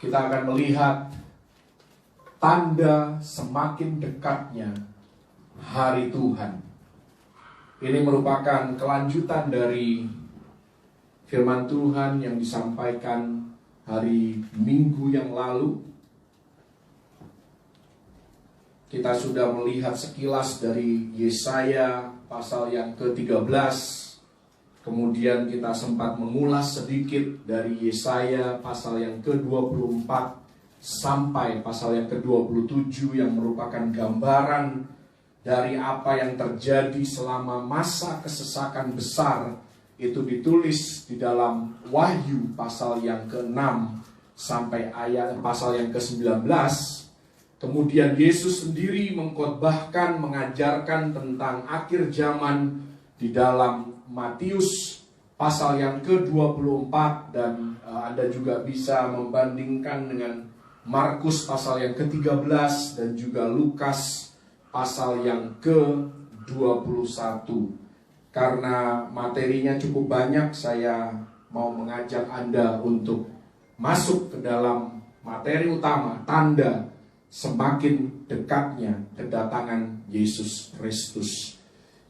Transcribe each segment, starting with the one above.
kita akan melihat tanda semakin dekatnya hari Tuhan. Ini merupakan kelanjutan dari firman Tuhan yang disampaikan hari Minggu yang lalu. Kita sudah melihat sekilas dari Yesaya pasal yang ke-13. Kemudian kita sempat mengulas sedikit dari Yesaya pasal yang ke-24 sampai pasal yang ke-27 yang merupakan gambaran dari apa yang terjadi selama masa kesesakan besar. Itu ditulis di dalam Wahyu pasal yang ke-6 sampai pasal yang ke-19. Kemudian Yesus sendiri mengkhotbahkan, mengajarkan tentang akhir zaman di dalam Matius pasal yang ke-24, dan Anda juga bisa membandingkan dengan Markus pasal yang ke-13 dan juga Lukas pasal yang ke-21. Karena materinya cukup banyak, saya mau mengajak Anda untuk masuk ke dalam materi utama, tanda semakin dekatnya kedatangan Yesus Kristus.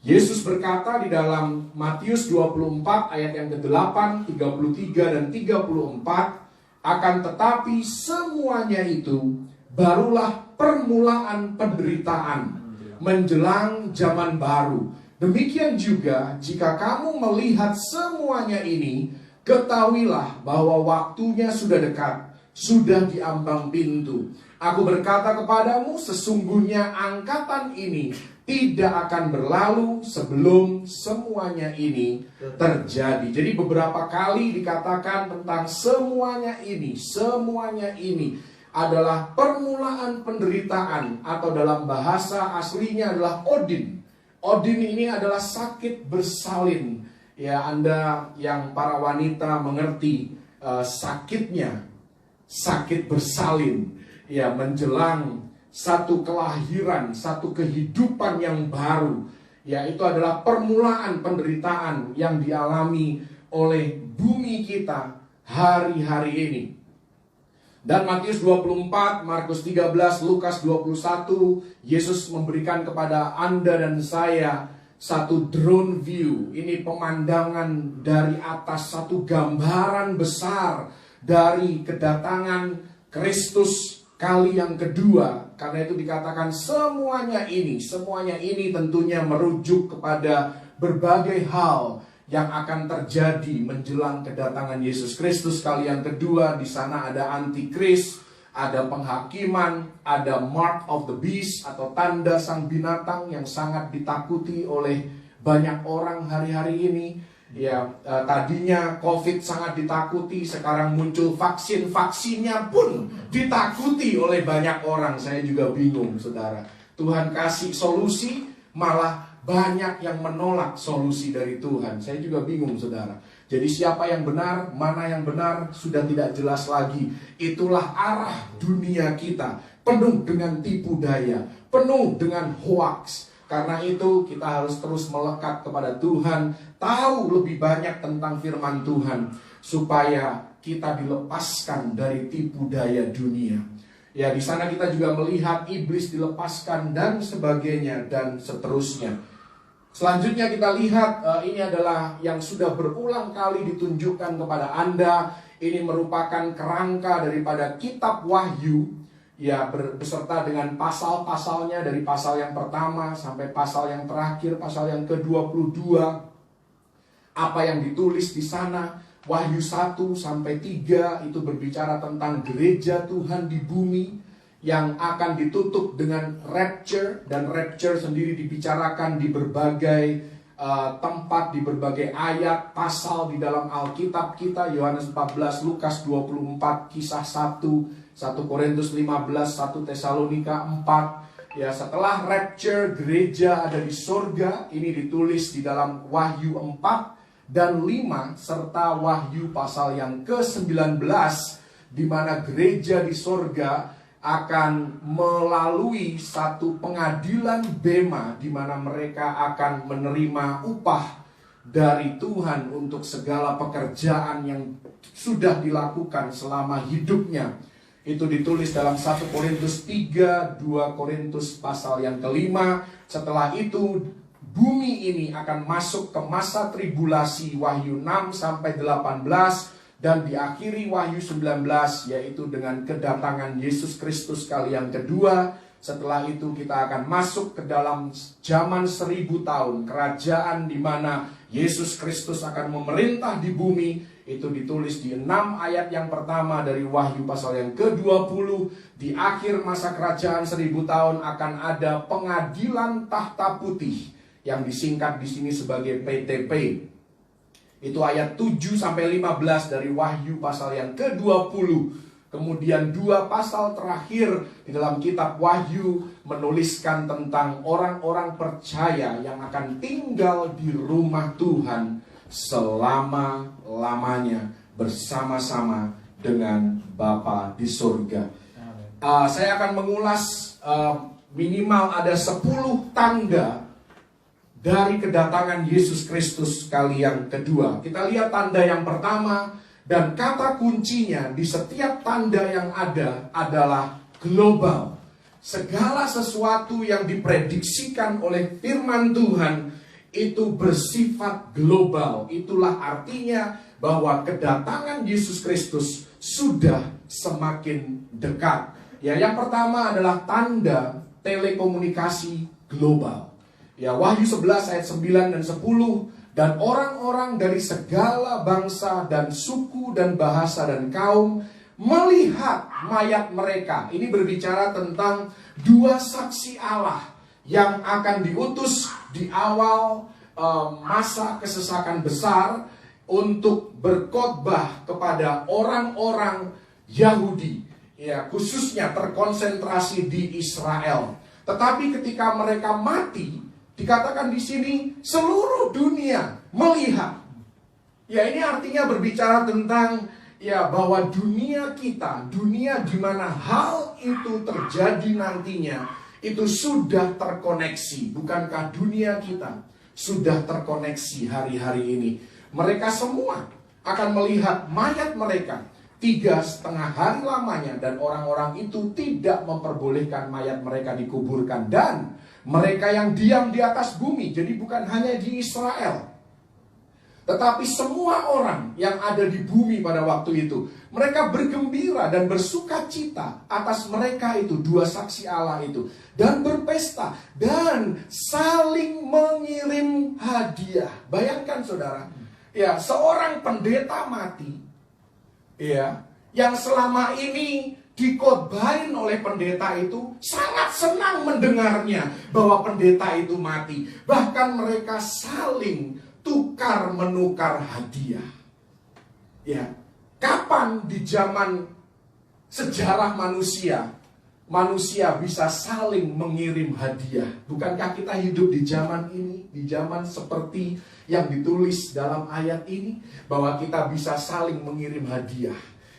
Yesus berkata di dalam Matius 24 ayat yang ke-8, 33 dan 34, akan tetapi semuanya itu barulah permulaan penderitaan menjelang zaman baru. Demikian juga jika kamu melihat semuanya ini, ketahuilah bahwa waktunya sudah dekat, sudah diambang pintu. Aku berkata kepadamu, sesungguhnya angkatan ini tidak akan berlalu sebelum semuanya ini terjadi. Jadi beberapa kali dikatakan tentang semuanya ini adalah permulaan penderitaan, atau dalam bahasa aslinya adalah Odin. Odin ini adalah sakit bersalin. Ya, Anda yang para wanita mengerti sakitnya, sakit bersalin. Ya, menjelang satu kelahiran, satu kehidupan yang baru. Ya, itu adalah permulaan penderitaan yang dialami oleh bumi kita hari-hari ini. Dan Matius 24, Markus 13, Lukas 21, Yesus memberikan kepada Anda dan saya satu drone view. Ini pemandangan dari atas, satu gambaran besar dari kedatangan Kristus kali yang kedua. Karena itu dikatakan semuanya ini tentunya merujuk kepada berbagai hal yang akan terjadi menjelang kedatangan Yesus Kristus kali yang kedua. Di sana ada antikris, ada penghakiman, ada mark of the beast atau tanda sang binatang yang sangat ditakuti oleh banyak orang hari-hari ini. Ya, tadinya COVID sangat ditakuti, sekarang muncul vaksin, vaksinnya pun ditakuti oleh banyak orang. Saya juga bingung, saudara. Tuhan kasih solusi, malah banyak yang menolak solusi dari Tuhan. Saya juga bingung, saudara. Jadi siapa yang benar, mana yang benar, sudah tidak jelas lagi. Itulah arah dunia kita, penuh dengan tipu daya, penuh dengan hoax. Karena itu kita harus terus melekat kepada Tuhan, tahu lebih banyak tentang firman Tuhan, supaya kita dilepaskan dari tipu daya dunia. Ya, di sana kita juga melihat iblis dilepaskan dan sebagainya dan seterusnya. Selanjutnya kita lihat, ini adalah yang sudah berulang kali ditunjukkan kepada Anda. Ini merupakan kerangka daripada kitab Wahyu. Ya, beserta dengan pasal-pasalnya, dari pasal yang pertama sampai pasal yang terakhir, pasal yang ke-22. Apa yang ditulis di sana, Wahyu 1 sampai 3 itu berbicara tentang gereja Tuhan di bumi yang akan ditutup dengan rapture. Dan rapture sendiri dibicarakan di berbagai tempat, di berbagai ayat, pasal di dalam Alkitab kita. Yohanes 14, Lukas 24, Kisah 1, 1 Korintus 15, 1 Tesalonika 4. Ya, setelah rapture gereja ada di sorga. Ini ditulis di dalam Wahyu 4 dan 5 serta Wahyu pasal yang ke-19, di mana gereja di sorga akan melalui satu pengadilan bema, di mana mereka akan menerima upah dari Tuhan untuk segala pekerjaan yang sudah dilakukan selama hidupnya. Itu ditulis dalam 1 Korintus 3, 2 Korintus pasal yang kelima. Setelah itu bumi ini akan masuk ke masa tribulasi, Wahyu 6 sampai 18, dan diakhiri Wahyu 19, yaitu dengan kedatangan Yesus Kristus kali yang kedua. Setelah itu kita akan masuk ke dalam zaman 1000 tahun, kerajaan di mana Yesus Kristus akan memerintah di bumi. Itu ditulis di 6 ayat yang pertama dari Wahyu pasal yang ke-20. Di akhir masa kerajaan 1000 tahun akan ada pengadilan tahta putih, yang disingkat di sini sebagai PTP. Itu ayat 7 sampai 15 dari Wahyu pasal yang ke-20. Kemudian 2 pasal terakhir di dalam kitab Wahyu menuliskan tentang orang-orang percaya yang akan tinggal di rumah Tuhan selama-lamanya bersama-sama dengan Bapa di surga. Saya akan mengulas minimal ada 10 tanda dari kedatangan Yesus Kristus kali yang kedua. Kita lihat tanda yang pertama, dan kata kuncinya di setiap tanda yang ada adalah global. Segala sesuatu yang diprediksikan oleh firman Tuhan itu bersifat global. Itulah artinya bahwa kedatangan Yesus Kristus sudah semakin dekat. Ya, yang pertama adalah tanda telekomunikasi global. Ya, Wahyu 11 ayat 9 dan 10. Dan orang-orang dari segala bangsa dan suku dan bahasa dan kaum melihat mayat mereka. Ini berbicara tentang 2 saksi Allah yang akan diutus di awal masa kesesakan besar untuk berkhotbah kepada orang-orang Yahudi. Ya, khususnya terkonsentrasi di Israel. Tetapi ketika mereka mati, dikatakan di sini seluruh dunia melihat. Ya, ini artinya berbicara tentang bahwa dunia kita, dunia di mana hal itu terjadi nantinya, itu sudah terkoneksi. Bukankah dunia kita sudah terkoneksi hari-hari ini? Mereka semua akan melihat mayat mereka 3,5 hari lamanya, dan orang-orang itu tidak memperbolehkan mayat mereka dikuburkan. Dan mereka yang diam di atas bumi, jadi bukan hanya di Israel, tetapi semua orang yang ada di bumi pada waktu itu, mereka bergembira dan bersuka cita atas mereka itu, 2 saksi Allah itu, dan berpesta dan saling mengirim hadiah. Bayangkan saudara, ya, seorang pendeta mati, ya, yang selama ini dikhotbahin oleh pendeta itu sangat senang mendengarnya bahwa pendeta itu mati. Bahkan mereka saling tukar menukar hadiah. Ya, kapan di zaman sejarah manusia bisa saling mengirim hadiah? Bukankah kita hidup di zaman ini, di zaman seperti yang ditulis dalam ayat ini, bahwa kita bisa saling mengirim hadiah?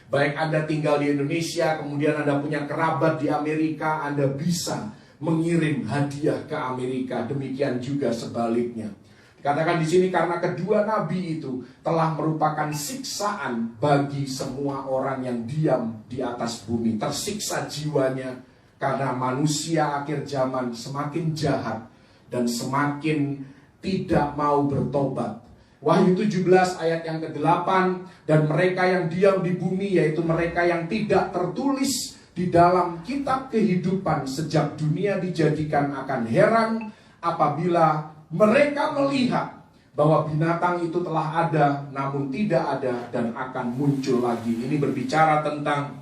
Baik Anda tinggal di Indonesia, kemudian Anda punya kerabat di Amerika, Anda bisa mengirim hadiah ke Amerika. Demikian juga sebaliknya. Dikatakan di sini karena kedua nabi itu telah merupakan siksaan bagi semua orang yang diam di atas bumi. Tersiksa jiwanya karena manusia akhir zaman semakin jahat dan semakin tidak mau bertobat. Wahyu 17 ayat yang ke-8, dan mereka yang diam di bumi, yaitu mereka yang tidak tertulis di dalam kitab kehidupan sejak dunia dijadikan, akan heran apabila mereka melihat bahwa binatang itu telah ada, namun tidak ada dan akan muncul lagi. Ini berbicara tentang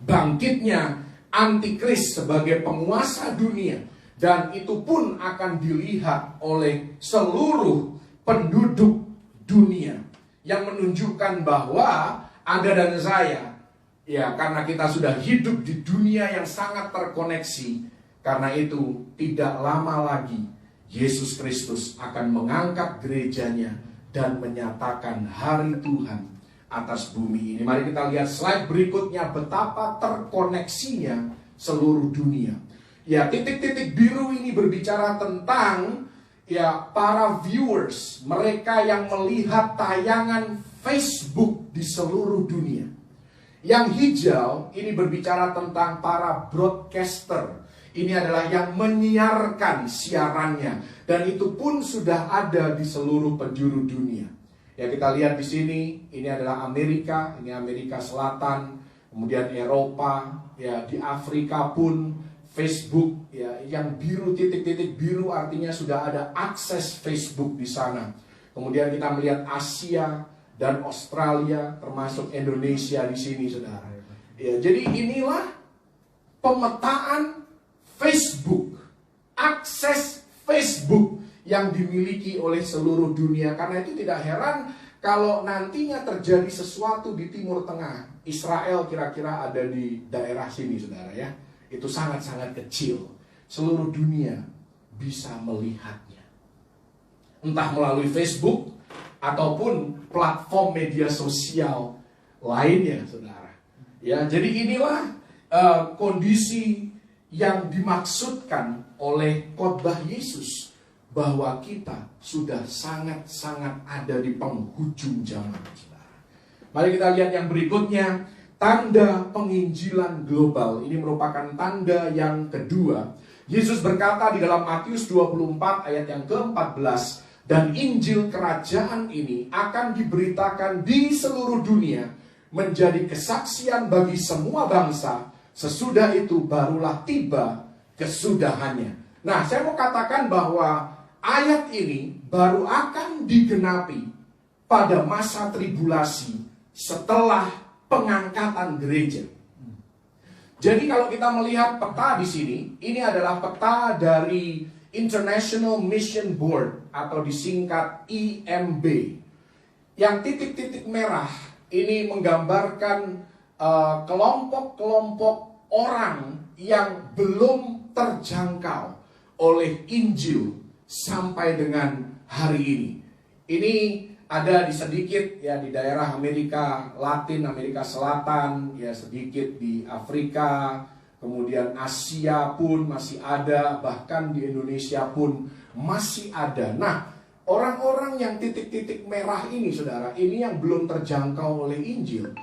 bangkitnya Antikris sebagai penguasa dunia, dan itu pun akan dilihat oleh seluruh penduduk dunia, yang menunjukkan bahwa Anda dan saya, ya, karena kita sudah hidup di dunia yang sangat terkoneksi, karena itu tidak lama lagi Yesus Kristus akan mengangkat gerejanya dan menyatakan hari Tuhan atas bumi ini. Mari kita lihat slide berikutnya, betapa terkoneksinya seluruh dunia. Ya, titik-titik biru ini berbicara tentang para viewers, mereka yang melihat tayangan Facebook di seluruh dunia. Yang hijau ini berbicara tentang para broadcaster. Ini adalah yang menyiarkan siarannya, dan itu pun sudah ada di seluruh penjuru dunia. Ya, kita lihat di sini, ini adalah Amerika, ini Amerika Selatan, kemudian Eropa, ya di Afrika pun Facebook, ya yang biru, titik-titik biru artinya sudah ada akses Facebook di sana. Kemudian kita melihat Asia dan Australia, termasuk Indonesia di sini, saudara. Ya, jadi inilah pemetaan Facebook, akses Facebook yang dimiliki oleh seluruh dunia. Karena itu tidak heran kalau nantinya terjadi sesuatu di Timur Tengah. Israel kira-kira ada di daerah sini, saudara ya. Itu sangat-sangat kecil. Seluruh dunia bisa melihatnya. Entah melalui Facebook ataupun platform media sosial lainnya, saudara. Ya, jadi inilah kondisi yang dimaksudkan oleh khotbah Yesus, bahwa kita sudah sangat-sangat ada di penghujung zaman, saudara. Mari kita lihat yang berikutnya, tanda penginjilan global. Ini merupakan tanda yang kedua. Yesus berkata di dalam Matius 24 ayat yang ke-14, dan Injil kerajaan ini akan diberitakan di seluruh dunia, menjadi kesaksian bagi semua bangsa. Sesudah itu barulah tiba kesudahannya. Nah, saya mau katakan bahwa ayat ini baru akan digenapi pada masa tribulasi setelah pengangkatan gereja. Jadi kalau kita melihat peta di sini, ini adalah peta dari International Mission Board atau disingkat IMB. Yang titik-titik merah ini menggambarkan kelompok-kelompok orang yang belum terjangkau oleh Injil sampai dengan hari ini. Ini ada di sedikit ya di daerah Amerika Latin, Amerika Selatan, ya sedikit di Afrika, kemudian Asia pun masih ada, bahkan di Indonesia pun masih ada. Nah, orang-orang yang titik-titik merah ini, saudara, ini yang belum terjangkau oleh Injil.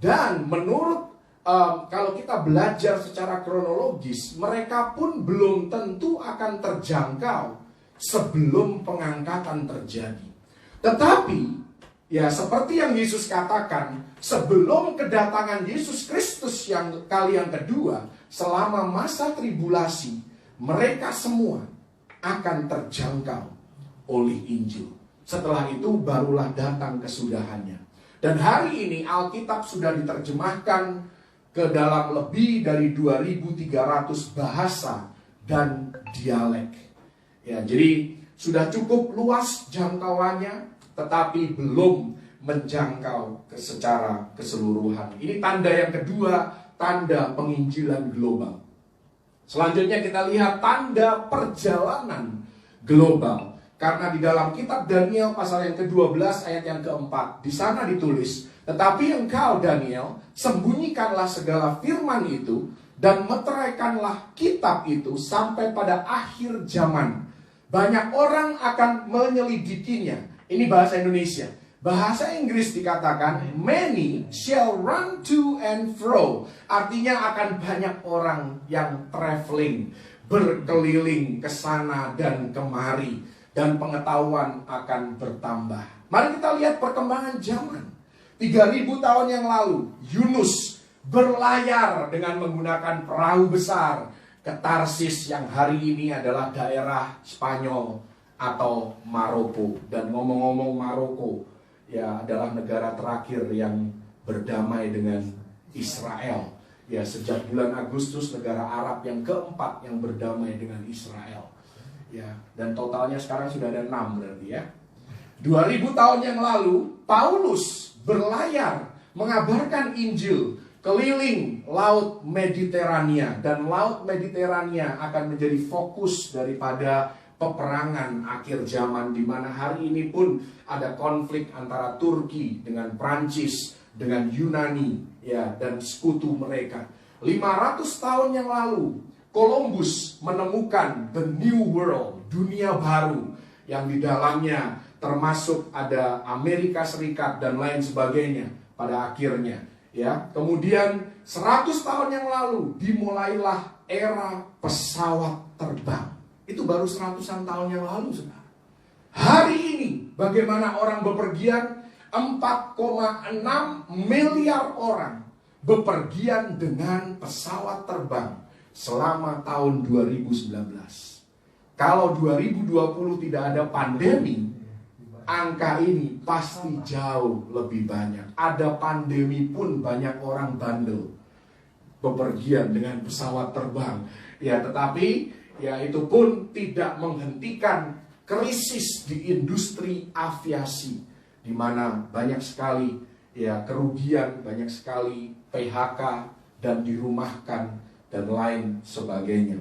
Dan menurut kalau kita belajar secara kronologis, mereka pun belum tentu akan terjangkau sebelum pengangkatan terjadi. Tetapi, ya seperti yang Yesus katakan, sebelum kedatangan Yesus Kristus yang kali yang kedua, selama masa tribulasi, mereka semua akan terjangkau oleh Injil. Setelah itu barulah datang kesudahannya. Dan hari ini Alkitab sudah diterjemahkan ke dalam lebih dari 2.300 bahasa dan dialek. Ya, jadi sudah cukup luas jangkauannya, tetapi belum menjangkau secara keseluruhan. Ini tanda yang kedua, tanda penginjilan global. Selanjutnya kita lihat tanda perjalanan global. Karena di dalam kitab Daniel pasal yang ke-12 ayat yang ke-4, di sana ditulis, tetapi engkau Daniel, sembunyikanlah segala firman itu dan meteraikanlah kitab itu sampai pada akhir zaman. Banyak orang akan menyelidikinya. Ini bahasa Indonesia. Bahasa Inggris dikatakan, many shall run to and fro. Artinya akan banyak orang yang traveling, berkeliling ke sana dan kemari. Dan pengetahuan akan bertambah. Mari kita lihat perkembangan zaman. 3.000 tahun yang lalu, Yunus berlayar dengan menggunakan perahu besar ke Tarsis yang hari ini adalah daerah Spanyol atau Maroko. Dan ngomong-ngomong Maroko, ya adalah negara terakhir yang berdamai dengan Israel. Ya, sejak bulan Agustus negara Arab yang keempat yang berdamai dengan Israel. Ya, dan totalnya sekarang sudah ada 6 berarti ya. 2000 tahun yang lalu, Paulus berlayar mengabarkan Injil keliling Laut Mediterania. Dan Laut Mediterania akan menjadi fokus daripada peperangan akhir zaman, di mana hari ini pun ada konflik antara Turki dengan Prancis, dengan Yunani, ya, dan sekutu mereka. 500 tahun yang lalu, Columbus menemukan the new world, dunia baru, yang di dalamnya termasuk ada Amerika Serikat dan lain sebagainya pada akhirnya. Ya, kemudian 100 tahun yang lalu dimulailah era pesawat terbang. Itu baru 100-an tahun yang lalu, saudara. Hari ini bagaimana orang bepergian? 4,6 miliar orang bepergian dengan pesawat terbang selama tahun 2019. Kalau 2020 tidak ada pandemi, angka ini pasti jauh lebih banyak. Ada pandemi pun banyak orang bandel bepergian dengan pesawat terbang. Ya, tetapi ya itu pun tidak menghentikan krisis di industri aviasi, di mana banyak sekali ya kerugian, banyak sekali PHK dan dirumahkan dan lain sebagainya.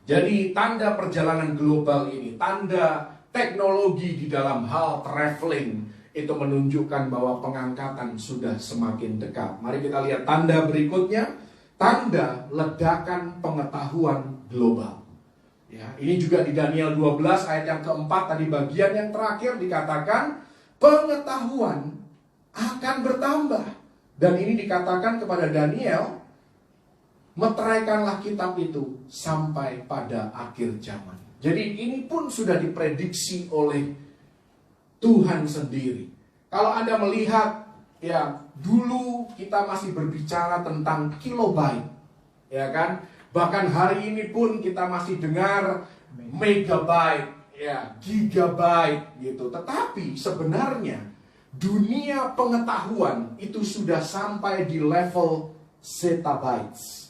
Jadi tanda perjalanan global ini, tanda teknologi di dalam hal traveling itu menunjukkan bahwa pengangkatan sudah semakin dekat. Mari kita lihat tanda berikutnya, tanda ledakan pengetahuan global. Ya, ini juga di Daniel 12 ayat yang keempat, tadi bagian yang terakhir dikatakan pengetahuan akan bertambah. Dan ini dikatakan kepada Daniel, meteraikanlah kitab itu sampai pada akhir zaman. Jadi ini pun sudah diprediksi oleh Tuhan sendiri. Kalau Anda melihat, ya dulu kita masih berbicara tentang kilobyte, ya kan? Bahkan hari ini pun kita masih dengar megabyte, ya gigabyte gitu. Tetapi sebenarnya dunia pengetahuan itu sudah sampai di level zettabytes.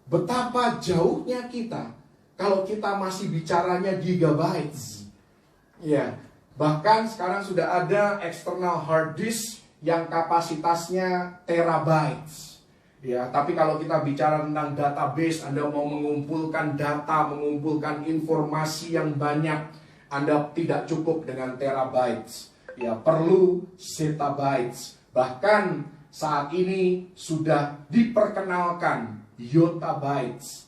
Betapa jauhnya kita kalau kita masih bicaranya gigabytes. Ya, bahkan sekarang sudah ada external hard disk yang kapasitasnya terabytes. Ya, tapi kalau kita bicara tentang database, Anda mau mengumpulkan data, mengumpulkan informasi yang banyak, Anda tidak cukup dengan terabytes. Ya, perlu zettabytes. Bahkan saat ini sudah diperkenalkan yottabytes.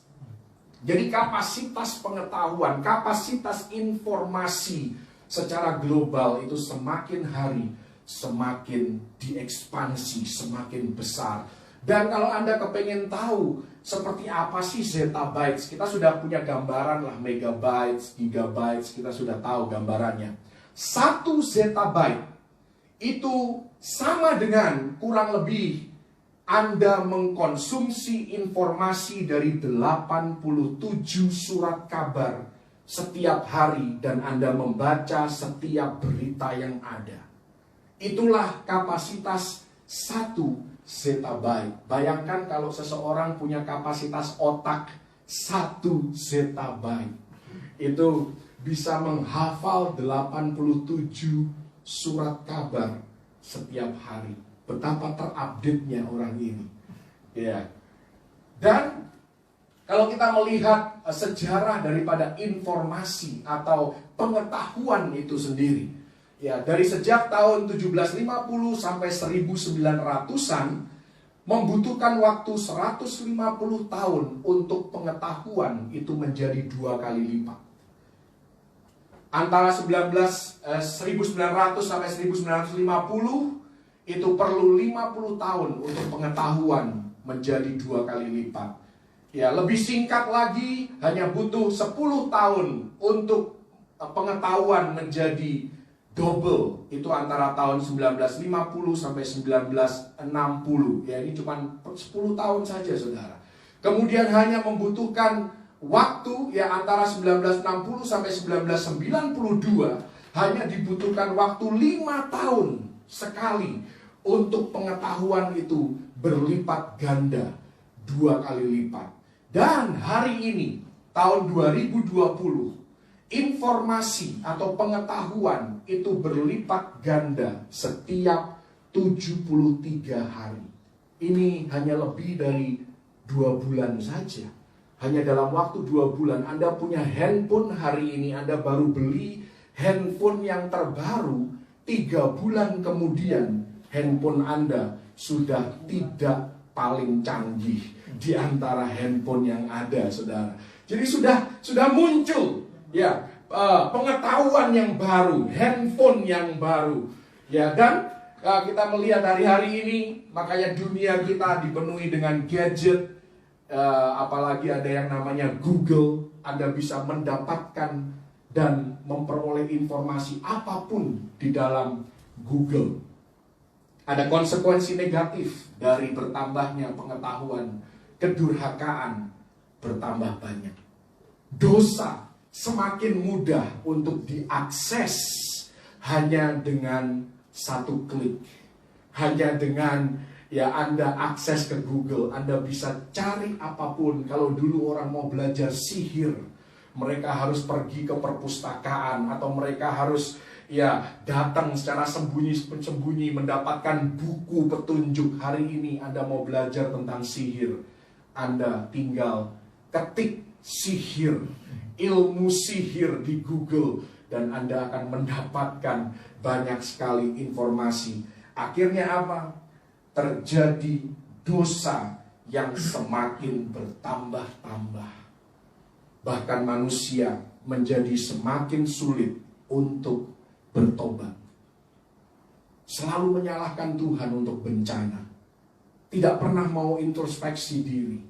Jadi kapasitas pengetahuan, kapasitas informasi secara global itu semakin hari semakin diekspansi, semakin besar. Dan kalau Anda kepengen tahu seperti apa sih zettabytes, kita sudah punya gambaran lah, megabytes, gigabytes, kita sudah tahu gambarannya. 1 zettabyte itu sama dengan kurang lebih Anda mengkonsumsi informasi dari 87 surat kabar setiap hari dan Anda membaca setiap berita yang ada. Itulah kapasitas 1 zettabyte. Bayangkan kalau seseorang punya kapasitas otak 1 zettabyte. Itu bisa menghafal 87 surat kabar setiap hari. Betapa terupdate-nya orang ini. Ya. Dan kalau kita melihat sejarah daripada informasi atau pengetahuan itu sendiri, ya, dari sejak tahun 1750 sampai 1900-an membutuhkan waktu 150 tahun untuk pengetahuan itu menjadi 2 kali lipat. Antara 1900 sampai 1950 itu perlu 50 tahun untuk pengetahuan menjadi 2 kali lipat. Ya, lebih singkat lagi hanya butuh 10 tahun untuk pengetahuan menjadi double. Itu antara tahun 1950 sampai 1960. Ya, ini cuma 10 tahun saja, saudara. Kemudian hanya membutuhkan waktu ya antara 1960 sampai 1992 hanya dibutuhkan waktu 5 tahun sekali untuk pengetahuan itu berlipat ganda 2 kali lipat. Dan hari ini tahun 2020 informasi atau pengetahuan itu berlipat ganda setiap 73 hari. Ini hanya lebih dari 2 bulan saja. Hanya dalam waktu 2 bulan Anda punya handphone hari ini, Anda baru beli handphone yang terbaru, 3 bulan kemudian handphone Anda sudah tidak paling canggih di antara handphone yang ada, saudara. Jadi sudah muncul ya pengetahuan yang baru, handphone yang baru. Ya, dan Ya, kita melihat hari-hari ini, makanya dunia kita dipenuhi dengan gadget, apalagi ada yang namanya Google. Anda bisa mendapatkan dan memperoleh informasi apapun di dalam Google. Ada konsekuensi negatif dari bertambahnya pengetahuan, kedurhakaan bertambah banyak. Dosa semakin mudah untuk diakses hanya dengan satu klik. Hanya dengan Anda akses ke Google, Anda bisa cari apapun. Kalau dulu orang mau belajar sihir, mereka harus pergi ke perpustakaan, atau mereka harus datang secara sembunyi-sembunyi mendapatkan buku petunjuk. Hari ini Anda mau belajar tentang sihir, Anda tinggal ketik sihir, ilmu sihir di Google, dan Anda akan mendapatkan banyak sekali informasi. Akhirnya apa? Terjadi dosa yang semakin bertambah-tambah. Bahkan manusia menjadi semakin sulit untuk bertobat. Selalu menyalahkan Tuhan untuk bencana. Tidak pernah mau introspeksi diri.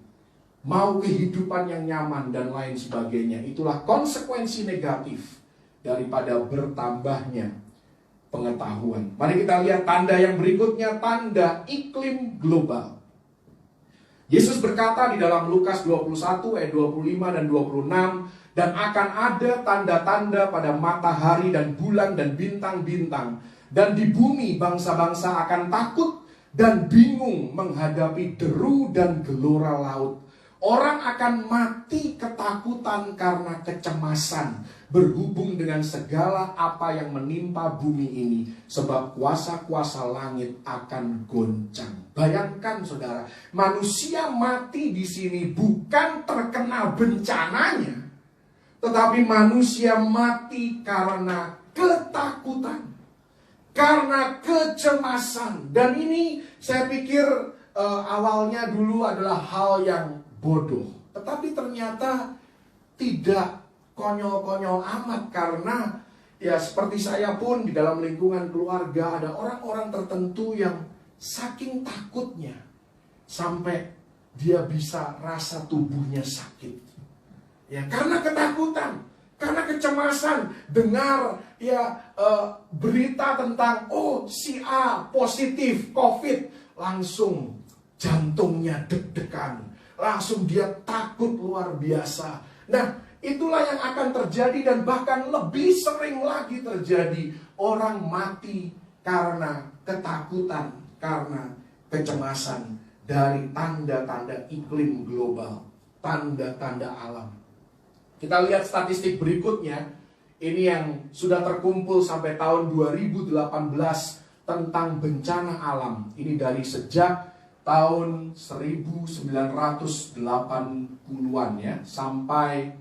Mau kehidupan yang nyaman dan lain sebagainya. Itulah konsekuensi negatif daripada bertambahnya pengetahuan. Mari kita lihat tanda yang berikutnya, tanda iklim global. Yesus berkata di dalam Lukas 21 ayat 25 dan 26, dan akan ada tanda-tanda pada matahari dan bulan dan bintang-bintang, dan di bumi bangsa-bangsa akan takut dan bingung menghadapi deru dan gelora laut. Orang akan mati ketakutan karena kecemasan berhubung dengan segala apa yang menimpa bumi ini, sebab kuasa-kuasa langit akan goncang. Bayangkan saudara, manusia mati di sini bukan terkena bencananya, tetapi manusia mati karena ketakutan, karena kecemasan. Dan ini saya pikir awalnya dulu adalah hal yang bodoh, tetapi ternyata tidak konyol-konyol amat. Karena seperti saya pun di dalam lingkungan keluarga ada orang-orang tertentu yang saking takutnya sampai dia bisa rasa tubuhnya sakit, karena ketakutan, karena kecemasan. Dengar berita tentang si A positif COVID, langsung jantungnya deg-degan, langsung dia takut luar biasa. Nah, itulah yang akan terjadi, dan bahkan lebih sering lagi terjadi. Orang mati karena ketakutan, karena kecemasan dari tanda-tanda iklim global, tanda-tanda alam. Kita lihat statistik berikutnya. Ini yang sudah terkumpul sampai tahun 2018 tentang bencana alam. Ini dari sejak tahun 1980-an sampai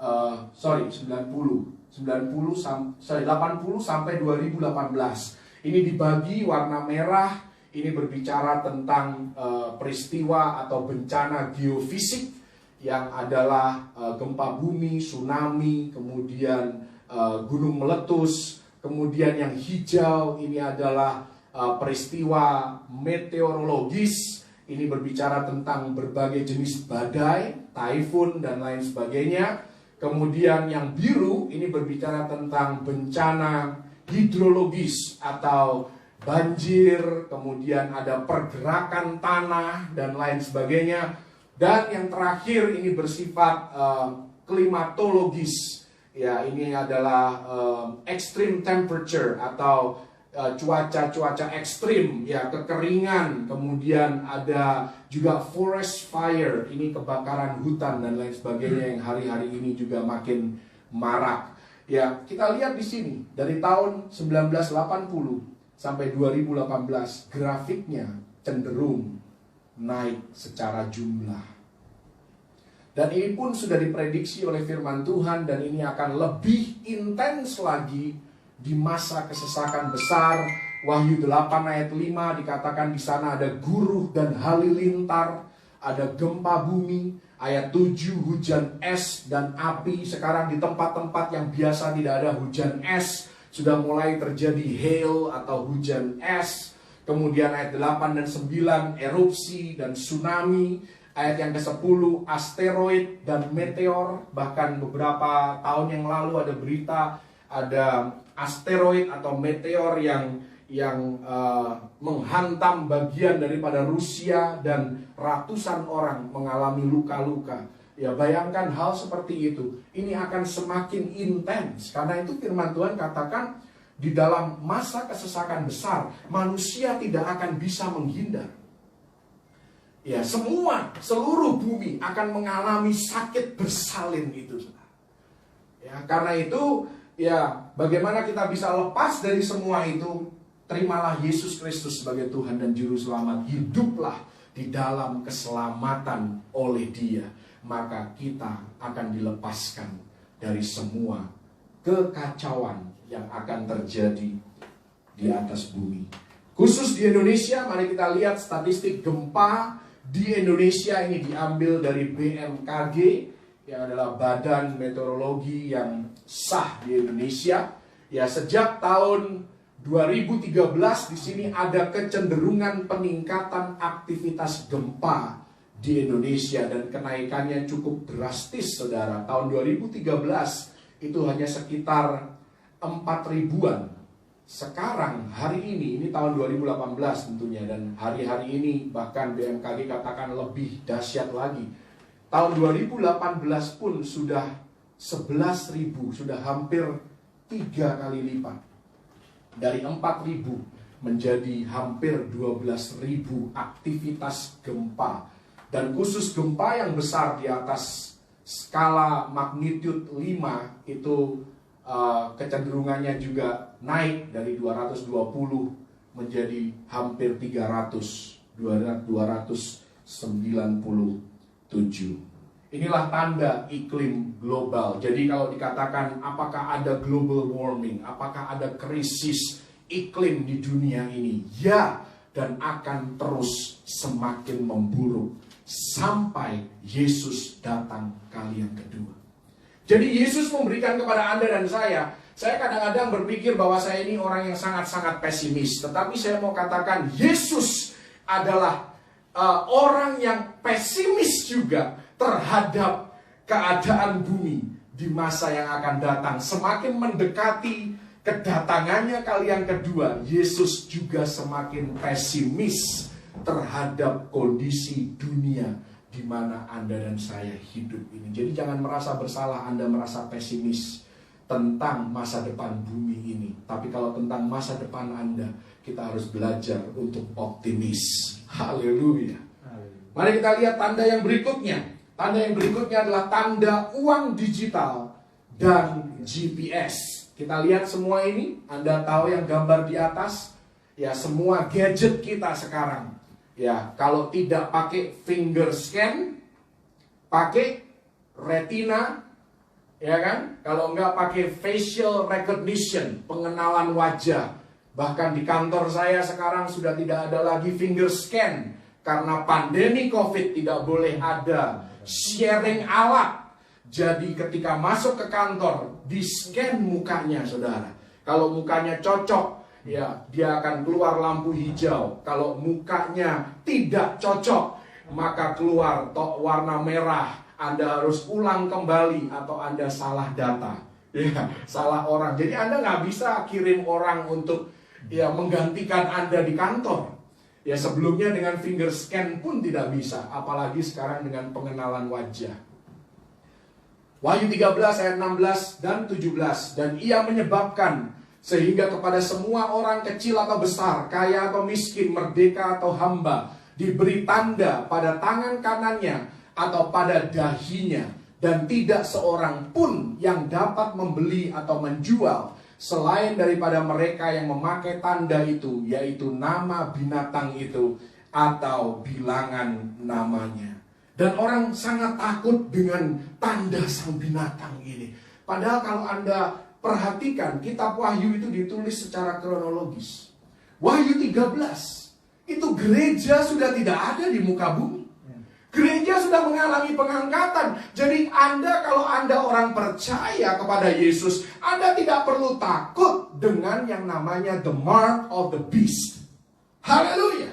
80 sampai 2018. Ini dibagi warna merah, ini berbicara tentang peristiwa atau bencana geofisik yang adalah gempa bumi, tsunami, kemudian gunung meletus. Kemudian yang hijau ini adalah peristiwa meteorologis, ini berbicara tentang berbagai jenis badai, taifun, dan lain sebagainya. Kemudian yang biru ini berbicara tentang bencana hidrologis atau banjir, kemudian ada pergerakan tanah, dan lain sebagainya. Dan yang terakhir ini bersifat klimatologis. Ini adalah extreme temperature atau cuaca-cuaca ekstrim, kekeringan, kemudian ada juga forest fire, ini kebakaran hutan dan lain sebagainya yang hari-hari ini juga makin marak. Kita lihat di sini dari tahun 1980 sampai 2018 grafiknya cenderung naik secara jumlah. Dan ini pun sudah diprediksi oleh firman Tuhan, dan ini akan lebih intens lagi di masa kesesakan besar. Wahyu 8 ayat 5 dikatakan di sana ada guruh dan halilintar, ada gempa bumi. Ayat 7 hujan es dan api. Sekarang di tempat-tempat yang biasa tidak ada hujan es, sudah mulai terjadi hail atau hujan es. Kemudian ayat 8 dan 9 erupsi dan tsunami. Ayat yang ke-10 asteroid dan meteor. Bahkan beberapa tahun yang lalu ada berita ada asteroid atau meteor yang menghantam bagian daripada Rusia dan ratusan orang mengalami luka-luka. Ya, bayangkan hal seperti itu. Ini akan semakin intens. Karena itu firman Tuhan katakan di dalam masa kesesakan besar manusia tidak akan bisa menghindar. Ya, seluruh bumi akan mengalami sakit bersalin itu. Ya, karena itu, ya, bagaimana kita bisa lepas dari semua itu? Terimalah Yesus Kristus sebagai Tuhan dan Juru Selamat. Hiduplah di dalam keselamatan oleh Dia. Maka kita akan dilepaskan dari semua kekacauan yang akan terjadi di atas bumi. Khusus di Indonesia, mari kita lihat statistik gempa di Indonesia. Ini diambil dari BMKG, yang adalah badan meteorologi yang sah di Indonesia. Ya, sejak tahun 2013 di sini ada kecenderungan peningkatan aktivitas gempa di Indonesia dan kenaikannya cukup drastis, saudara. Tahun 2013 itu hanya sekitar 4.000-an. Sekarang hari ini tahun 2018 tentunya, dan hari-hari ini bahkan BMKG katakan lebih dahsyat lagi. Tahun 2018 pun sudah 11.000, sudah hampir 3 kali lipat. Dari 4.000 menjadi hampir 12.000 aktivitas gempa. Dan khusus gempa yang besar di atas skala magnitude 5 itu kecenderungangannya juga naik dari 220 menjadi hampir 297. Inilah tanda iklim global. Jadi kalau dikatakan apakah ada global warming, apakah ada krisis iklim di dunia ini? Ya, dan akan terus semakin memburuk sampai Yesus datang kali yang kedua. Jadi Yesus memberikan kepada Anda dan saya kadang-kadang berpikir bahwa saya ini orang yang sangat-sangat pesimis. Tetapi saya mau katakan Yesus adalah orang yang pesimis juga terhadap keadaan bumi di masa yang akan datang. Semakin mendekati kedatangannya kali yang kedua, Yesus juga semakin pesimis terhadap kondisi dunia di mana Anda dan saya hidup ini. Jadi jangan merasa bersalah Anda merasa pesimis tentang masa depan bumi ini. Tapi kalau tentang masa depan Anda, kita harus belajar untuk optimis. Haleluya. Mari kita lihat tanda yang berikutnya. Tanda yang berikutnya adalah tanda uang digital dan GPS. Kita lihat semua ini. Anda tahu yang gambar di atas? Ya, semua gadget kita sekarang. Ya, kalau tidak pakai finger scan, pakai retina, ya kan? Kalau enggak pakai facial recognition, pengenalan wajah. Bahkan di kantor saya sekarang sudah tidak ada lagi finger scan karena pandemi COVID, tidak boleh ada sharing alat. Jadi ketika masuk ke kantor, di scan mukanya, saudara. Kalau mukanya cocok, ya, dia akan keluar lampu hijau. Kalau mukanya tidak cocok, maka keluar warna merah. Anda harus ulang kembali atau Anda salah data, ya, salah orang. Jadi Anda nggak bisa kirim orang untuk menggantikan Anda di kantor. Ya, sebelumnya dengan finger scan pun tidak bisa, apalagi sekarang dengan pengenalan wajah. Wahyu 13 ayat 16 dan 17. Dan ia menyebabkan sehingga kepada semua orang kecil atau besar, kaya atau miskin, merdeka atau hamba, diberi tanda pada tangan kanannya atau pada dahinya. Dan tidak seorang pun yang dapat membeli atau menjual selain daripada mereka yang memakai tanda itu, yaitu nama binatang itu atau bilangan namanya. Dan orang sangat takut dengan tanda sang binatang ini. Padahal kalau Anda perhatikan, kitab Wahyu itu ditulis secara kronologis. Wahyu 13, itu gereja sudah tidak ada di muka bumi. Gereja Dia sudah mengalami pengangkatan. Jadi kalau Anda orang percaya kepada Yesus, Anda tidak perlu takut dengan yang namanya the mark of the beast. Haleluya.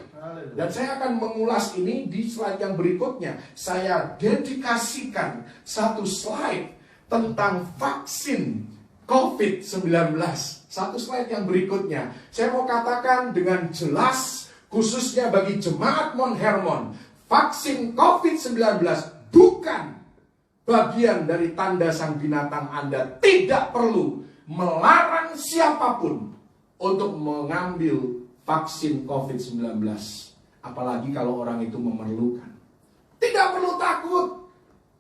Dan saya akan mengulas ini di slide yang berikutnya. Saya dedikasikan satu slide tentang vaksin COVID-19. Satu slide yang berikutnya. Saya mau katakan dengan jelas, khususnya bagi jemaat Mount Hermon, vaksin COVID-19 bukan bagian dari tanda sang binatang. Anda tidak perlu melarang siapapun untuk mengambil vaksin COVID-19. Apalagi kalau orang itu memerlukan. Tidak perlu takut.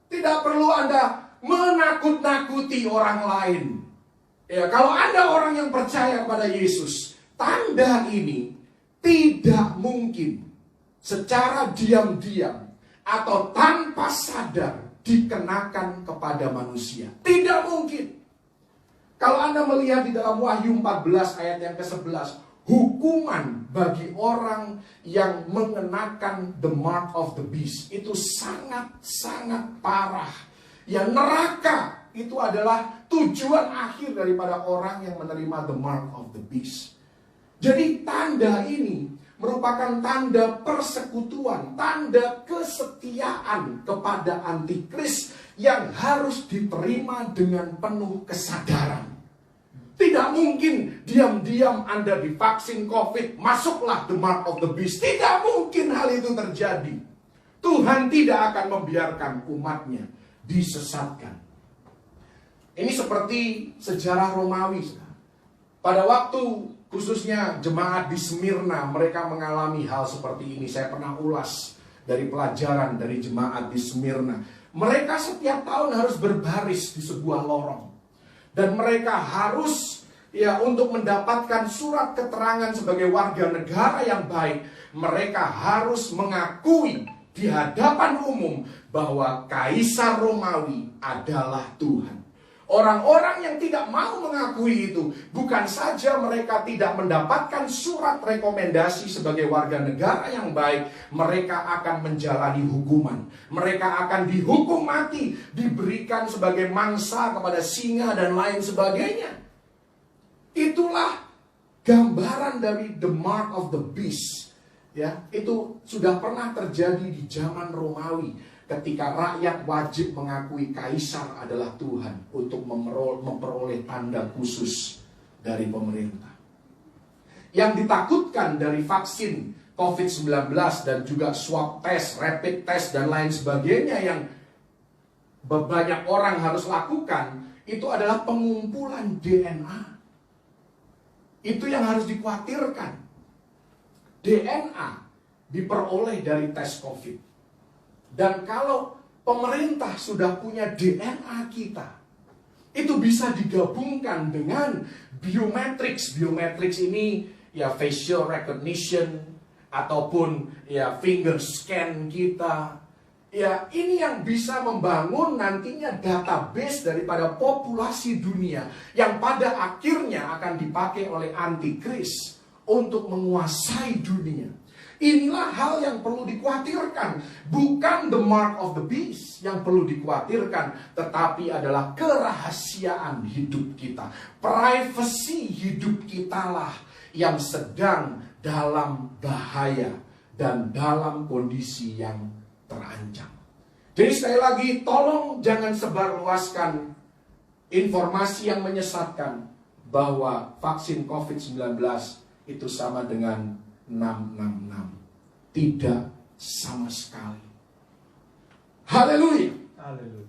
Tidak perlu Anda menakut-nakuti orang lain. Ya, kalau Anda orang yang percaya pada Yesus, tanda ini tidak mungkin secara diam-diam atau tanpa sadar dikenakan kepada manusia. Tidak mungkin. Kalau Anda melihat di dalam Wahyu 14 ayat yang ke-11, hukuman bagi orang yang mengenakan the mark of the beast itu sangat-sangat parah. Ya, neraka itu adalah tujuan akhir daripada orang yang menerima the mark of the beast. Jadi tanda ini merupakan tanda persekutuan, tanda kesetiaan kepada antikris yang harus diterima dengan penuh kesadaran. Tidak mungkin diam-diam Anda divaksin COVID, masuklah the mark of the beast. Tidak mungkin hal itu terjadi. Tuhan tidak akan membiarkan umatnya disesatkan. Ini seperti sejarah Romawi. Pada waktu khususnya jemaat di Smyrna, mereka mengalami hal seperti ini. Saya pernah ulas dari pelajaran dari jemaat di Smyrna. Mereka setiap tahun harus berbaris di sebuah lorong. Dan mereka harus untuk mendapatkan surat keterangan sebagai warga negara yang baik, mereka harus mengakui di hadapan umum bahwa Kaisar Romawi adalah Tuhan. Orang-orang yang tidak mau mengakui itu, bukan saja mereka tidak mendapatkan surat rekomendasi sebagai warga negara yang baik, mereka akan menjalani hukuman. Mereka akan dihukum mati, diberikan sebagai mangsa kepada singa dan lain sebagainya. Itulah gambaran dari the mark of the beast. Ya, itu sudah pernah terjadi di zaman Romawi ketika rakyat wajib mengakui kaisar adalah Tuhan untuk memperoleh tanda khusus dari pemerintah. Yang ditakutkan dari vaksin COVID-19 dan juga swab test, rapid test dan lain sebagainya yang banyak orang harus lakukan, itu adalah pengumpulan DNA. Itu yang harus dikhawatirkan. DNA diperoleh dari tes COVID. Dan kalau pemerintah sudah punya DNA kita, itu bisa digabungkan dengan biometrics. Biometrics ini ya facial recognition ataupun ya finger scan kita. Ya, ini yang bisa membangun nantinya database daripada populasi dunia yang pada akhirnya akan dipakai oleh antikris untuk menguasai dunia. Inilah hal yang perlu dikhawatirkan. Bukan the mark of the beast yang perlu dikhawatirkan, tetapi adalah kerahasiaan hidup kita. Privasi hidup kita lah yang sedang dalam bahaya dan dalam kondisi yang terancam. Jadi sekali lagi, tolong jangan sebarluaskan informasi yang menyesatkan bahwa vaksin COVID-19 itu sama dengan 666. Tidak sama sekali. Haleluya.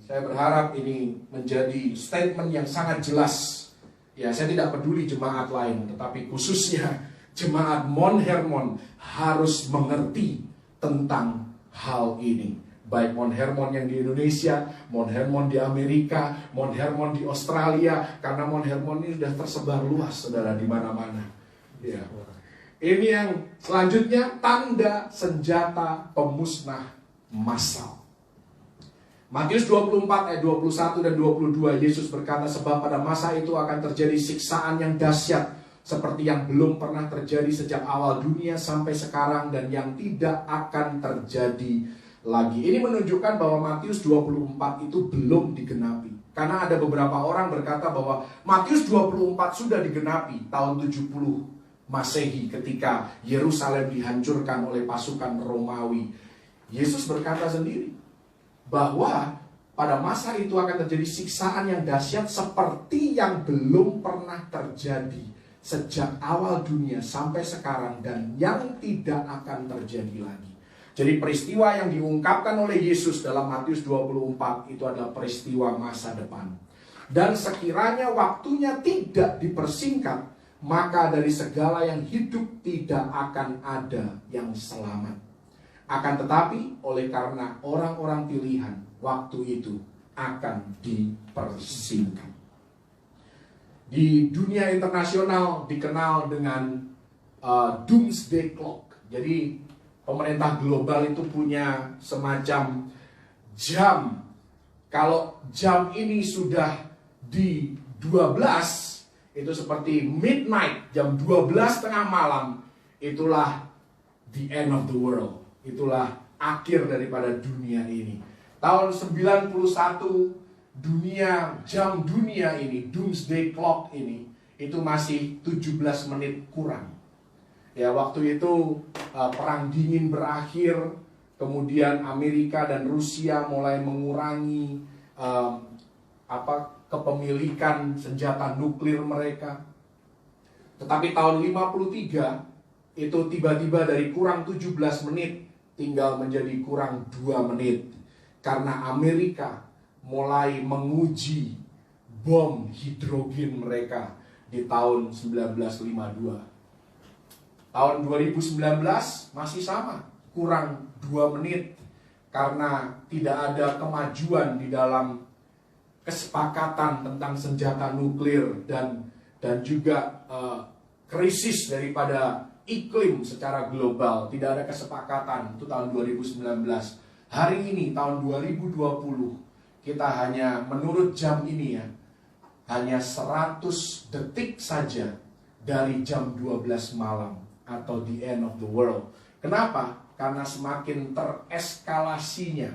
Saya berharap ini menjadi statement yang sangat jelas. Ya, saya tidak peduli jemaat lain, tetapi khususnya jemaat Mount Hermon harus mengerti tentang hal ini. Baik Mount Hermon yang di Indonesia, Mount Hermon di Amerika, Mount Hermon di Australia, karena Mount Hermon ini sudah tersebar luas, saudara, di mana-mana. Ya. Ini yang selanjutnya, tanda senjata pemusnah massal. Matius 24 ayat 21 dan 22, Yesus berkata, sebab pada masa itu akan terjadi siksaan yang dahsyat seperti yang belum pernah terjadi sejak awal dunia sampai sekarang dan yang tidak akan terjadi lagi. Ini menunjukkan bahwa Matius 24 itu belum digenapi. Karena ada beberapa orang berkata bahwa Matius 24 sudah digenapi tahun 70 Masehi ketika Yerusalem dihancurkan oleh pasukan Romawi. Yesus berkata sendiri bahwa pada masa itu akan terjadi siksaan yang dahsyat seperti yang belum pernah terjadi sejak awal dunia sampai sekarang dan yang tidak akan terjadi lagi. Jadi peristiwa yang diungkapkan oleh Yesus dalam Matius 24 itu adalah peristiwa masa depan. Dan sekiranya waktunya tidak dipersingkat, maka dari segala yang hidup tidak akan ada yang selamat. Akan tetapi oleh karena orang-orang pilihan, waktu itu akan dipersingkat. Di dunia internasional dikenal dengan Doomsday Clock. Jadi pemerintah global itu punya semacam jam. Kalau jam ini sudah di 12, itu seperti midnight, jam 12 tengah malam, itulah the end of the world. Itulah akhir daripada dunia ini. Tahun 91, jam dunia ini, Doomsday Clock ini, itu masih 17 menit kurang. Ya, waktu itu perang dingin berakhir, kemudian Amerika dan Rusia mulai mengurangi kepemilikan senjata nuklir mereka. Tetapi tahun 53 itu tiba-tiba dari kurang 17 menit tinggal menjadi kurang 2 menit. Karena Amerika mulai menguji bom hidrogen mereka di tahun 1952. Tahun 2019 masih sama, kurang 2 menit karena tidak ada kemajuan di dalam kesepakatan tentang senjata nuklir dan juga krisis daripada iklim secara global. Tidak ada kesepakatan, itu tahun 2019. Hari ini tahun 2020 kita hanya menurut jam ini ya, hanya 100 detik saja dari jam 12 malam atau the end of the world. Kenapa? Karena semakin tereskalasinya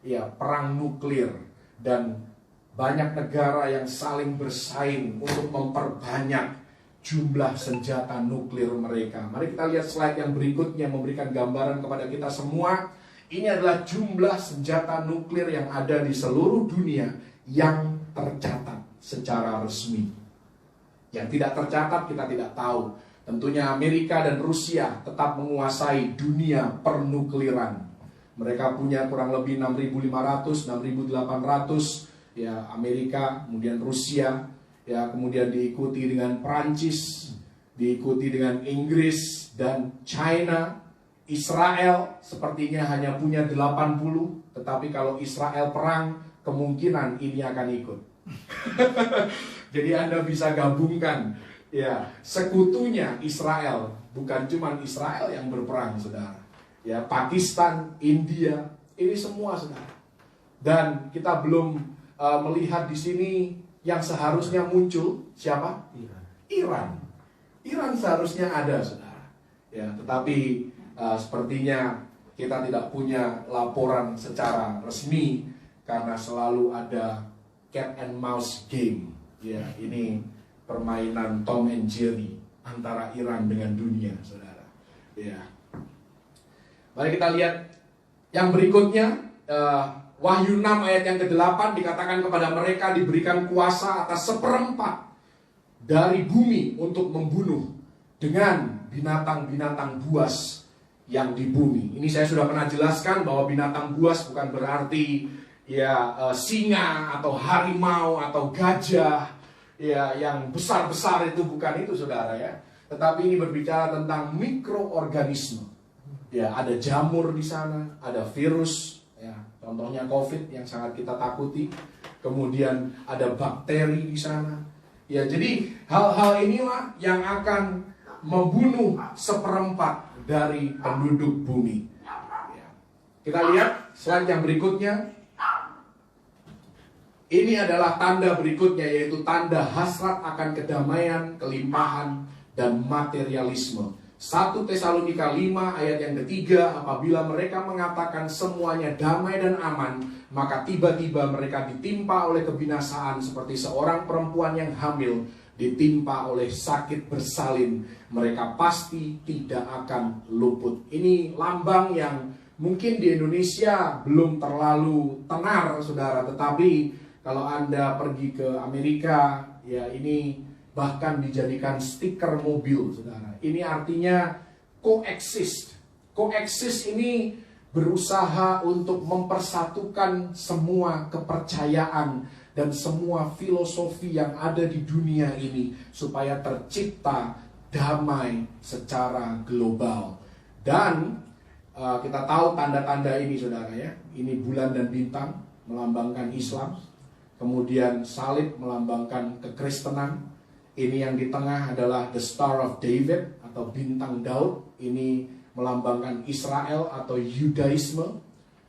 ya perang nuklir dan banyak negara yang saling bersaing untuk memperbanyak jumlah senjata nuklir mereka. Mari kita lihat slide yang berikutnya memberikan gambaran kepada kita semua. Ini adalah jumlah senjata nuklir yang ada di seluruh dunia yang tercatat secara resmi. Yang tidak tercatat kita tidak tahu. Tentunya Amerika dan Rusia tetap menguasai dunia pernukliran. Mereka punya kurang lebih 6.500, 6.800 ya Amerika, kemudian Rusia, ya kemudian diikuti dengan Prancis, diikuti dengan Inggris dan China. Israel sepertinya hanya punya 80, tetapi kalau Israel perang kemungkinan ini akan ikut. Jadi Anda bisa gabungkan ya sekutunya Israel, bukan cuma Israel yang berperang, saudara. Ya, Pakistan, India, ini semua, saudara. Dan kita belum melihat di sini yang seharusnya muncul siapa? Iran. Iran seharusnya ada, saudara. Ya, tetapi sepertinya kita tidak punya laporan secara resmi karena selalu ada cat and mouse game. Ya, ini permainan Tom and Jerry antara Iran dengan dunia, saudara. Ya. Mari kita lihat yang berikutnya. Wahyu 6 ayat yang ke-8 dikatakan kepada mereka diberikan kuasa atas 1/4 dari bumi untuk membunuh dengan binatang-binatang buas yang di bumi. Ini saya sudah pernah jelaskan bahwa binatang buas bukan berarti ya singa atau harimau atau gajah ya yang besar-besar, itu bukan itu, saudara ya. Tetapi ini berbicara tentang mikroorganisme. Ya, ada jamur di sana, ada virus ya, contohnya COVID yang sangat kita takuti. Kemudian ada bakteri di sana. Ya, jadi hal-hal inilah yang akan membunuh 1/4 dari penduduk bumi. Ya. Kita lihat slide yang berikutnya. Ini adalah tanda berikutnya, yaitu tanda hasrat akan kedamaian, kelimpahan, dan materialisme. 1 Tesalonika 5 ayat yang ketiga, apabila mereka mengatakan semuanya damai dan aman, maka tiba-tiba mereka ditimpa oleh kebinasaan seperti seorang perempuan yang hamil ditimpa oleh sakit bersalin. Mereka pasti tidak akan luput. Ini lambang yang mungkin di Indonesia belum terlalu tenar, saudara. Tetapi kalau Anda pergi ke Amerika, ya ini bahkan dijadikan stiker mobil, saudara. Ini artinya coexist. Coexist ini berusaha untuk mempersatukan semua kepercayaan dan semua filosofi yang ada di dunia ini supaya tercipta damai secara global. Dan kita tahu tanda-tanda ini, saudara ya. Ini bulan dan bintang melambangkan Islam. Kemudian salib melambangkan kekristenan. Ini yang di tengah adalah the Star of David atau bintang Daud. Ini melambangkan Israel atau Yudaisme.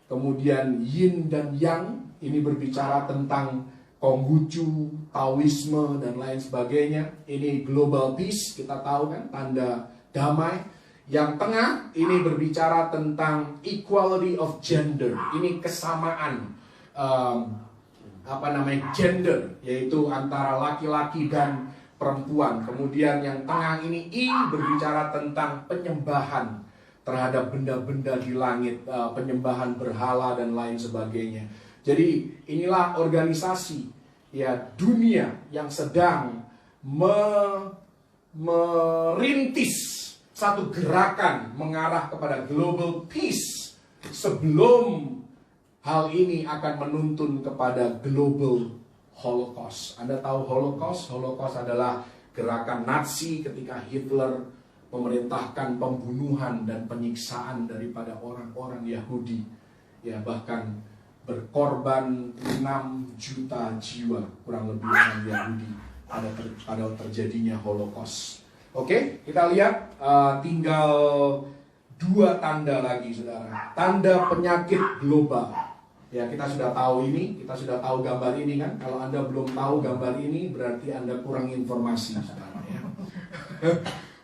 Kemudian Yin dan Yang, ini berbicara tentang Konghucu, Taoisme dan lain sebagainya. Ini global peace, kita tahu kan, tanda damai. Yang tengah ini berbicara tentang equality of gender. Ini kesamaan gender, yaitu antara laki-laki dan perempuan. Kemudian yang tengah ini I berbicara tentang penyembahan terhadap benda-benda di langit, penyembahan berhala dan lain sebagainya. Jadi inilah organisasi ya dunia yang sedang merintis satu gerakan mengarah kepada global peace sebelum hal ini akan menuntun kepada global Holocaust. Anda tahu Holocaust? Holocaust adalah gerakan Nazi ketika Hitler memerintahkan pembunuhan dan penyiksaan daripada orang-orang Yahudi. Ya, bahkan berkorban 6 juta jiwa kurang lebih orang Yahudi pada terjadinya Holocaust. Oke, kita lihat tinggal 2 tanda lagi, saudara. Tanda penyakit global. Ya, kita sudah tahu ini, kita sudah tahu gambar ini kan. Kalau Anda belum tahu gambar ini, berarti Anda kurang informasi, saudara ya.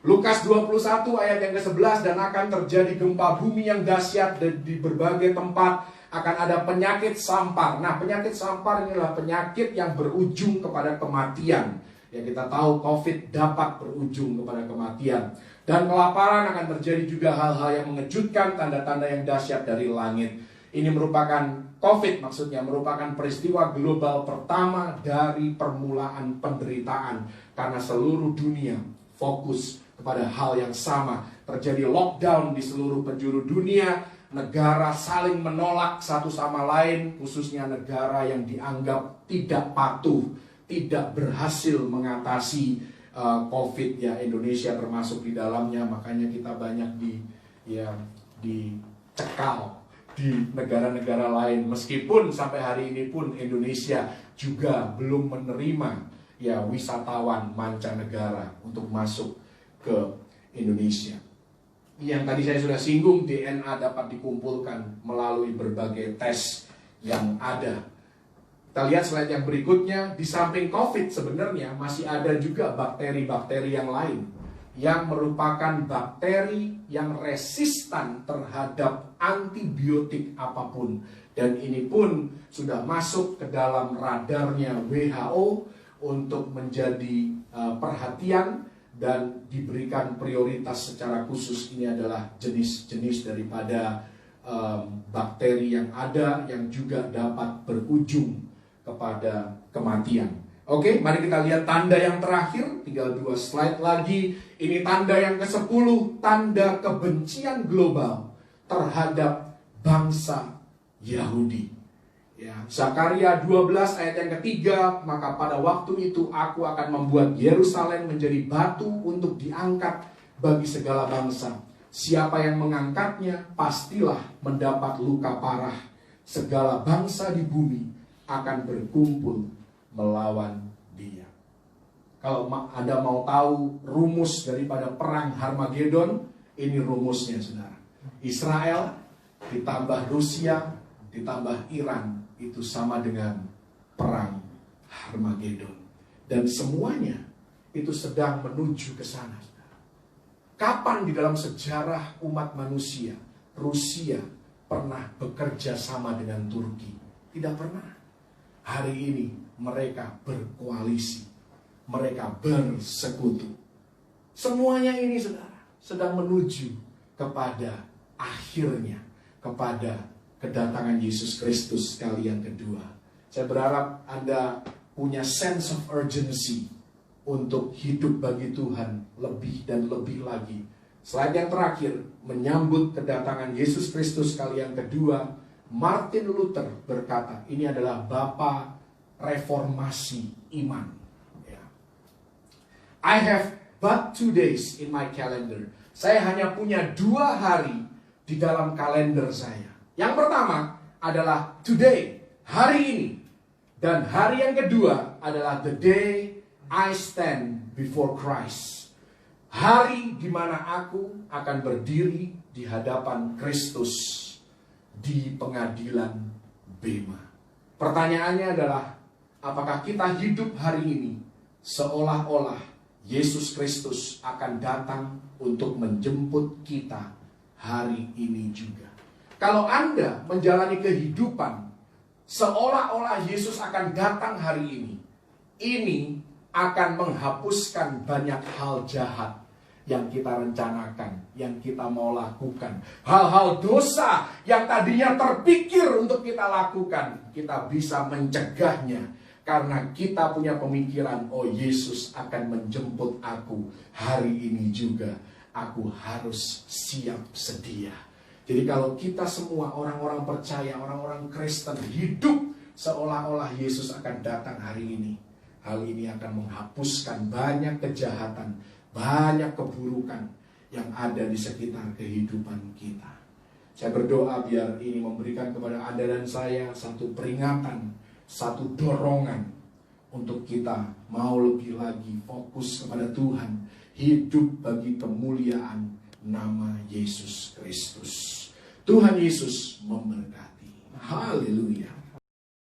Lukas 21 ayat yang ke-11, dan akan terjadi gempa bumi yang dahsyat di berbagai tempat, akan ada penyakit sampar. Nah, penyakit sampar inilah penyakit yang berujung kepada kematian. Ya, kita tahu COVID dapat berujung kepada kematian. Dan kelaparan akan terjadi juga hal-hal yang mengejutkan, tanda-tanda yang dahsyat dari langit. Ini merupakan COVID, maksudnya merupakan peristiwa global pertama dari permulaan penderitaan. Karena seluruh dunia fokus kepada hal yang sama. Terjadi lockdown di seluruh penjuru dunia. Negara saling menolak satu sama lain, khususnya negara yang dianggap tidak patuh, tidak berhasil mengatasi COVID ya, Indonesia termasuk di dalamnya. Makanya kita banyak dicekal di negara-negara lain. Meskipun sampai hari ini pun Indonesia juga belum menerima ya wisatawan mancanegara untuk masuk ke Indonesia. Yang tadi saya sudah singgung, DNA dapat dikumpulkan melalui berbagai tes yang ada. Kita lihat slide yang berikutnya. Di samping COVID sebenarnya masih ada juga bakteri-bakteri yang lain, yang merupakan bakteri yang resistan terhadap antibiotik apapun. Dan ini pun sudah masuk ke dalam radarnya WHO untuk menjadi perhatian dan diberikan prioritas secara khusus. Ini adalah jenis-jenis daripada bakteri yang ada yang juga dapat berujung kepada kematian. Oke, mari kita lihat tanda yang terakhir, tinggal 2 slide lagi. Ini tanda yang ke-10, tanda kebencian global terhadap bangsa Yahudi. Ya, Zakaria 12 ayat yang ketiga, maka pada waktu itu aku akan membuat Yerusalem menjadi batu untuk diangkat bagi segala bangsa. Siapa yang mengangkatnya pastilah mendapat luka parah. Segala bangsa di bumi akan berkumpul melawan dia. Kalau Anda mau tahu rumus daripada perang Harmagedon, ini rumusnya, saudara. Israel ditambah Rusia ditambah Iran, itu sama dengan perang Harmagedon. Dan semuanya itu sedang menuju ke sana. Kapan di dalam sejarah umat manusia Rusia pernah bekerja sama dengan Turki? Tidak pernah. Hari ini mereka berkoalisi, mereka bersekutu. Semuanya ini saudara sedang menuju kepada akhirnya, kepada kedatangan Yesus Kristus kali yang kedua. Saya berharap Anda punya sense of urgency untuk hidup bagi Tuhan lebih dan lebih lagi. Slide yang terakhir, menyambut kedatangan Yesus Kristus kali yang kedua, Martin Luther berkata, ini adalah bapa reformasi iman. I have but 2 days in my calendar. Saya hanya punya 2 hari di dalam kalender saya. Yang pertama adalah today, hari ini. Dan hari yang kedua adalah the day I stand before Christ. Hari di mana aku akan berdiri di hadapan Kristus di pengadilan Bema. Pertanyaannya adalah, apakah kita hidup hari ini seolah-olah Yesus Kristus akan datang untuk menjemput kita hari ini juga? Kalau Anda menjalani kehidupan seolah-olah Yesus akan datang hari ini akan menghapuskan banyak hal jahat yang kita rencanakan, yang kita mau lakukan. Hal-hal dosa yang tadinya terpikir untuk kita lakukan, kita bisa mencegahnya. Karena kita punya pemikiran, oh Yesus akan menjemput aku hari ini juga. Aku harus siap sedia. Jadi kalau kita semua orang-orang percaya, orang-orang Kristen hidup seolah-olah Yesus akan datang hari ini, hal ini akan menghapuskan banyak kejahatan, banyak keburukan yang ada di sekitar kehidupan kita. Saya berdoa biar ini memberikan kepada Anda dan saya satu peringatan, satu dorongan untuk kita mau lebih lagi fokus kepada Tuhan, hidup bagi kemuliaan nama Yesus Kristus. Tuhan Yesus memberkati. Haleluya.